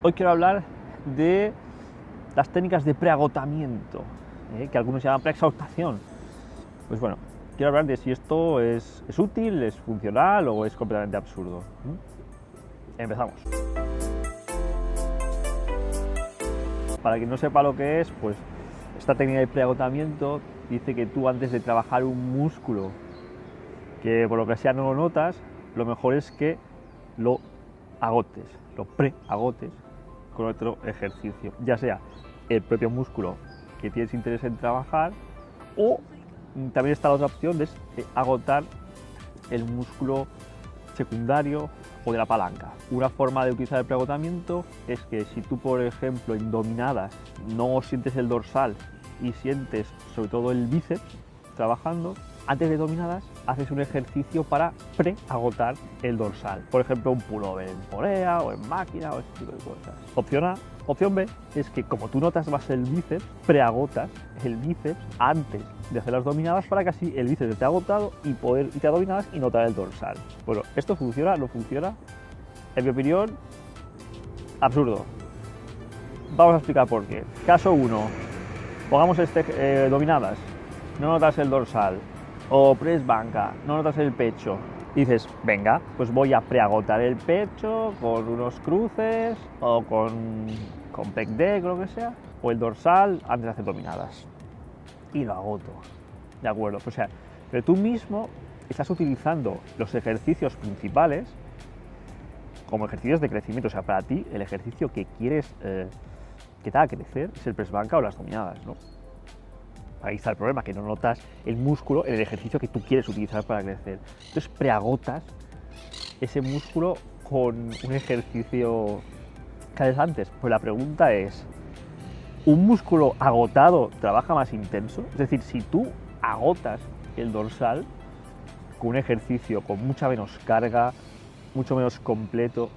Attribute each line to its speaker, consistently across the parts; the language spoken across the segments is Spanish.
Speaker 1: Hoy quiero hablar de las técnicas de preagotamiento, que algunos llaman preexhaustación. Pues bueno, quiero hablar de si esto es útil, es funcional o es completamente absurdo. Empezamos. Para quien no sepa lo que es, pues esta técnica de preagotamiento dice que tú, antes de trabajar un músculo que por lo que sea no lo notas, lo mejor es que lo agotes, lo preagotes con otro ejercicio, ya sea el propio músculo que tienes interés en trabajar, o también está la otra opción de agotar el músculo secundario o de la palanca. Una forma de utilizar el preagotamiento es que si tú, por ejemplo, en dominadas no sientes el dorsal y sientes sobre todo el bíceps trabajando, antes de dominadas haces un ejercicio para preagotar el dorsal. Por ejemplo, un pullover en polea o en máquina o ese tipo de cosas. Opción A. Opción B es que, como tú notas más el bíceps, preagotas el bíceps antes de hacer las dominadas para que así el bíceps esté agotado y poder irte a dominadas y notar el dorsal. Bueno, ¿esto funciona? ¿No funciona? En mi opinión, absurdo. Vamos a explicar por qué. Caso 1. Pongamos dominadas. No notas el dorsal. O press banca, no notas el pecho. Y dices, venga, pues voy a preagotar el pecho con unos cruces o con pec deck o lo que sea, o el dorsal antes de hacer dominadas. Y lo agoto. ¿De acuerdo? O sea, pero tú mismo estás utilizando los ejercicios principales como ejercicios de crecimiento. O sea, para ti el ejercicio que quieres que te haga crecer es el press banca o las dominadas, ¿no? Ahí está el problema, que no notas el músculo en el ejercicio que tú quieres utilizar para crecer. Entonces preagotas ese músculo con un ejercicio que haces antes. Pues la pregunta es, ¿un músculo agotado trabaja más intenso? Es decir, si tú agotas el dorsal con un ejercicio con mucha menos carga, mucho menos completo,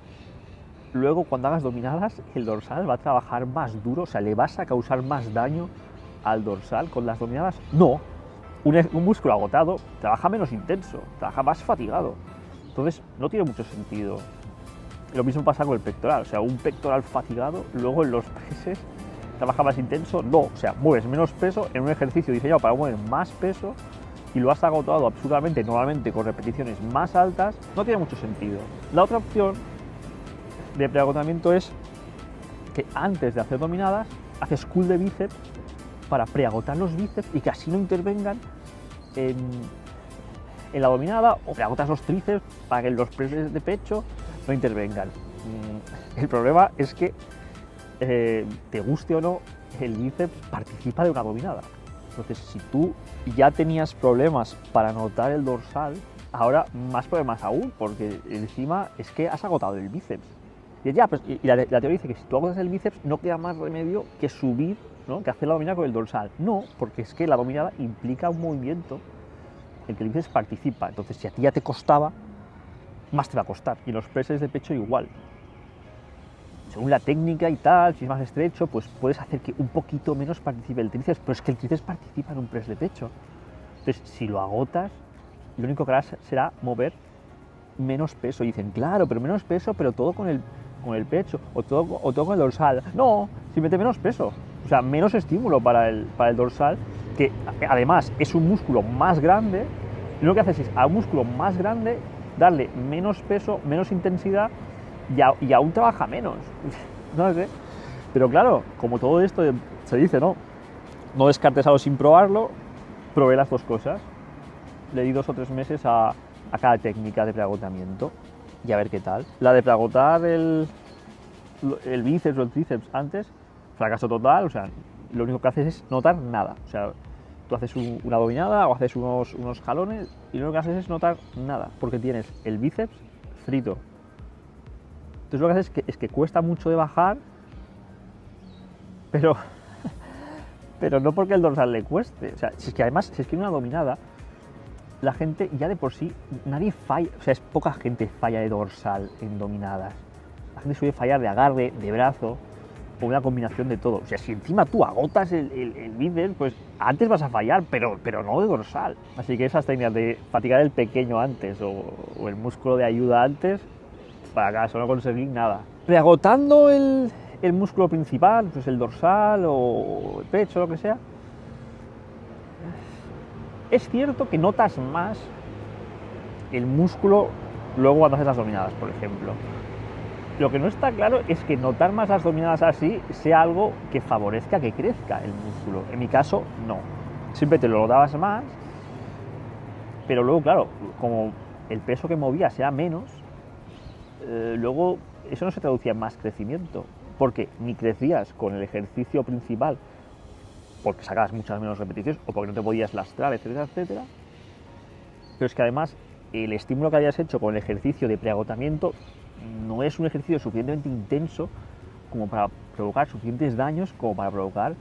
Speaker 1: luego cuando hagas dominadas el dorsal va a trabajar más duro, o sea, le vas a causar más daño al dorsal con las dominadas. No, un músculo agotado trabaja menos intenso, trabaja más fatigado, entonces no tiene mucho sentido. Lo mismo pasa con el pectoral, o sea, un pectoral fatigado luego en los presses trabaja más intenso. No, o sea, mueves menos peso en un ejercicio diseñado para mover más peso y lo has agotado absurdamente, normalmente con repeticiones más altas. No tiene mucho sentido. La otra opción de preagotamiento es que antes de hacer dominadas haces curl de bíceps para preagotar los bíceps y que así no intervengan en la dominada, o preagotas los tríceps para que los presses de pecho no intervengan. El problema es que, te guste o no, el bíceps participa de una dominada. Entonces, si tú ya tenías problemas para notar el dorsal, ahora más problemas aún, porque encima es que has agotado el bíceps. Y ya, pues, la teoría dice que si tú agotas el bíceps no queda más remedio que subir, ¿no?, que hacer la dominada con el dorsal. No, porque es que la dominada implica un movimiento en el que el bíceps participa. Entonces, si a ti ya te costaba, más te va a costar. Y en los presses de pecho igual. Según la técnica y tal, si es más estrecho, pues puedes hacer que un poquito menos participe el tríceps, pero es que el tríceps participa en un press de pecho. Entonces, si lo agotas, lo único que harás será mover menos peso. Y dicen, claro, pero menos peso, pero todo con el pecho, o todo con el dorsal. No, simplemente menos peso. O sea, menos estímulo para el dorsal, que además es un músculo más grande. Y lo que haces es a un músculo más grande darle menos peso, menos intensidad, y aún trabaja menos. No sé. Pero claro, como todo esto se dice, no descartes algo sin probarlo, probé las dos cosas. Le di 2 o 3 meses a cada técnica de preagotamiento y a ver qué tal. La de preagotar el bíceps o el tríceps antes, fracaso total. O sea, lo único que haces es notar nada. O sea, tú haces una dominada o haces unos jalones y lo único que haces es notar nada, porque tienes el bíceps frito. Entonces lo que haces es que cuesta mucho de bajar, pero no porque el dorsal le cueste. O sea, si es que además, si es que en una dominada la gente ya de por sí, nadie falla, o sea, es poca gente falla de dorsal en dominadas. La gente suele fallar de agarre, de brazo, o una combinación de todo. O sea, si encima tú agotas el bíceps, pues antes vas a fallar, pero no de dorsal. Así que esas técnicas de fatigar el pequeño antes o el músculo de ayuda antes, para acaso no conseguir nada. preagotando el músculo principal, pues el dorsal o el pecho, lo que sea, es cierto que notas más el músculo luego cuando haces las dominadas, por ejemplo. Lo que no está claro es que notar más las dominadas así sea algo que favorezca que crezca el músculo. En mi caso, no. Siempre te lo notabas más, pero luego, claro, como el peso que movías era menos, luego eso no se traducía en más crecimiento, porque ni crecías con el ejercicio principal, porque sacabas muchas menos repeticiones, o porque no te podías lastrar, etcétera, etcétera. Pero es que además el estímulo que habías hecho con el ejercicio de preagotamiento no es un ejercicio suficientemente intenso como para provocar suficientes daños como para provocar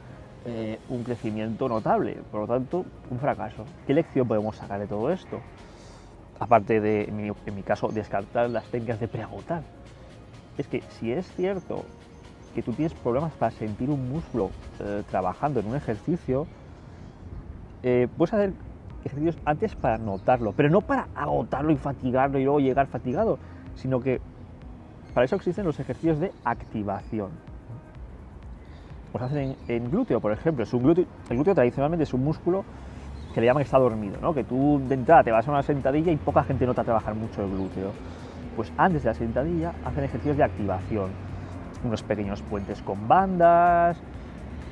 Speaker 1: un crecimiento notable. Por lo tanto, un fracaso. ¿Qué lección podemos sacar de todo esto? Aparte de, en mi caso, descartar las técnicas de preagotar. Es que si es cierto que tú tienes problemas para sentir un músculo trabajando en un ejercicio, puedes hacer ejercicios antes para notarlo, pero no para agotarlo y fatigarlo y luego llegar fatigado, sino que para eso existen los ejercicios de activación. Pues hacen en glúteo, por ejemplo. El glúteo tradicionalmente es un músculo que le llaman que está dormido, ¿no? Que tú de entrada te vas a una sentadilla y poca gente nota trabajar mucho el glúteo. Pues antes de la sentadilla hacen ejercicios de activación, unos pequeños puentes con bandas,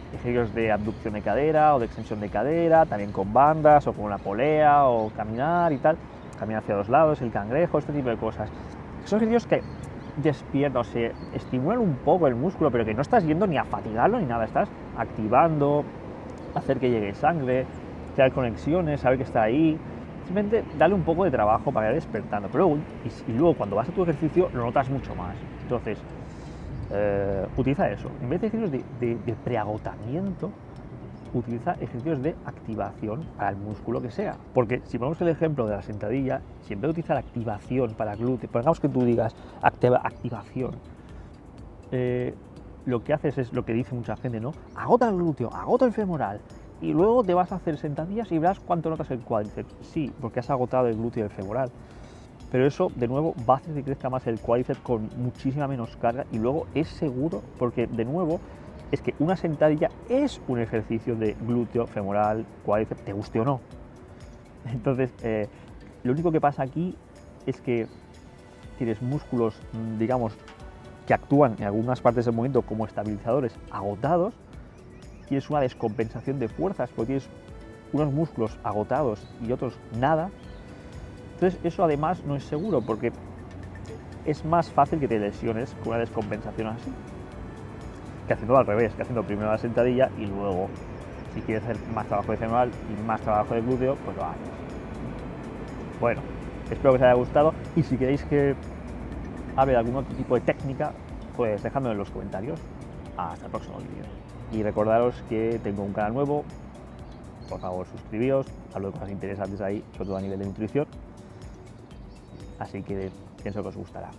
Speaker 1: ejercicios de abducción de cadera o de extensión de cadera, también con bandas o con una polea o caminar y tal, caminar hacia los lados, el cangrejo, este tipo de cosas. Son ejercicios que despiertan, o sea, estimulan un poco el músculo, pero que no estás yendo ni a fatigarlo ni nada, estás activando, hacer que llegue sangre, crear conexiones, saber que está ahí, simplemente darle un poco de trabajo para ir despertando, pero luego cuando vas a tu ejercicio lo notas mucho más. Entonces, utiliza eso, en vez de ejercicios de preagotamiento, utiliza ejercicios de activación para el músculo que sea, porque si ponemos el ejemplo de la sentadilla, si en vez de utilizar activación para glúteo, pongamos que tú digas activación, lo que haces es lo que dice mucha gente, ¿no? Agota el glúteo, agota el femoral, y luego te vas a hacer sentadillas y verás cuánto notas el cuádriceps. Sí, porque has agotado el glúteo y el femoral, pero eso de nuevo va a hacer que crezca más el cuádriceps con muchísima menos carga, y luego es seguro, porque de nuevo es que una sentadilla es un ejercicio de glúteo, femoral, cuádriceps, te guste o no. Entonces, lo único que pasa aquí es que tienes músculos, digamos, que actúan en algunas partes del movimiento como estabilizadores agotados, tienes una descompensación de fuerzas, porque tienes unos músculos agotados y otros nada. Entonces, eso además no es seguro, porque es más fácil que te lesiones con una descompensación así, que haciendo al revés, que haciendo primero la sentadilla y luego, si quieres hacer más trabajo de femoral y más trabajo de glúteo, pues lo haces. Bueno, espero que os haya gustado, y si queréis que hable de algún otro tipo de técnica, pues dejadmelo en los comentarios. Hasta el próximo vídeo. Y recordaros que tengo un canal nuevo, por favor suscribíos, hablo de cosas interesantes ahí, sobre todo a nivel de nutrición, así que pienso que os gustará.